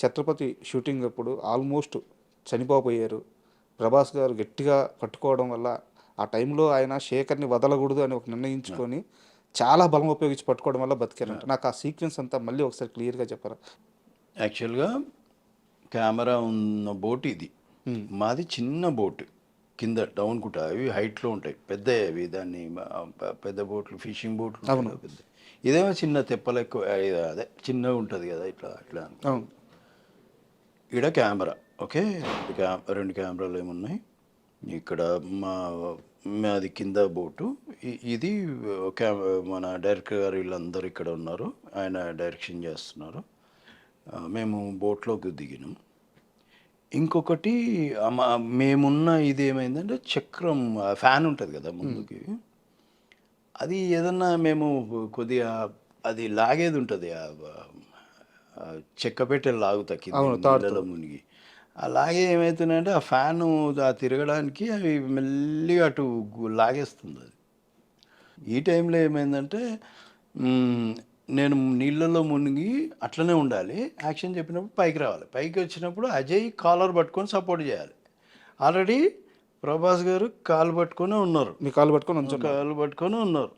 Chhatrapati shooting అప్పుడు almost చనిపోయారు. ప్రభాస్ గారు గట్టిగా పట్టుకోవడం వల్ల ఆ టైంలో ఆయన శేఖర్ని వదలకూడదు అని ఒక నిర్ణయించుకొని చాలా బలం ఉపయోగించి పట్టుకోవడం వల్ల బతికారంట. నాకు ఆ సీక్వెన్స్ అంతా మళ్ళీ ఒకసారి క్లియర్గా చెప్పరా? యాక్చువల్గా కెమెరా ఉన్న బోట్ ఇది. మాది చిన్న బోట్, కింద డౌన్ కుట, అవి హైట్లో ఉంటాయి, పెద్ద అవి. దాన్ని పెద్ద బోట్లు, ఫిషింగ్ బోట్లు పెద్ద. ఇదేమో చిన్న తెప్పలెక్కువ, అదే చిన్నగా ఉంటుంది కదా, ఇట్లా అట్లా. ఈడ కెమెరా, ఓకే, రెండు కెమెరాలు ఏమున్నాయి ఇక్కడ. మాది కింద బోటు, ఇది మన డైరెక్టర్ గారు వీళ్ళందరూ ఇక్కడ ఉన్నారు, ఆయన డైరెక్షన్ చేస్తున్నారు. మేము బోట్లోకి దిగినాం. ఇంకొకటి మేమున్న ఇది ఏమైందంటే చక్రం, ఫ్యాన్ ఉంటుంది కదా ముందుకి, అది ఏదన్నా మేము కొద్దిగా అది లాగేది ఉంటుంది, చెక్క పెట్టెలు లాగుతాకి నీళ్ళలో మునిగి. అలాగే ఏమవుతున్నాయంటే ఆ ఫ్యాను తిరగడానికి అవి మెల్లిగా అటు లాగేస్తుంది అది. ఈ టైంలో ఏమైందంటే నేను నీళ్ళలో మునిగి అట్లనే ఉండాలి, యాక్షన్ చెప్పినప్పుడు పైకి రావాలి. పైకి వచ్చినప్పుడు అజయ్ కాలర్ పట్టుకొని సపోర్ట్ చేయాలి. ఆల్రెడీ ప్రభాస్ గారు కాలు పట్టుకొని ఉన్నారు, మీ కాలు పట్టుకొని కాలు పట్టుకొని ఉన్నారు.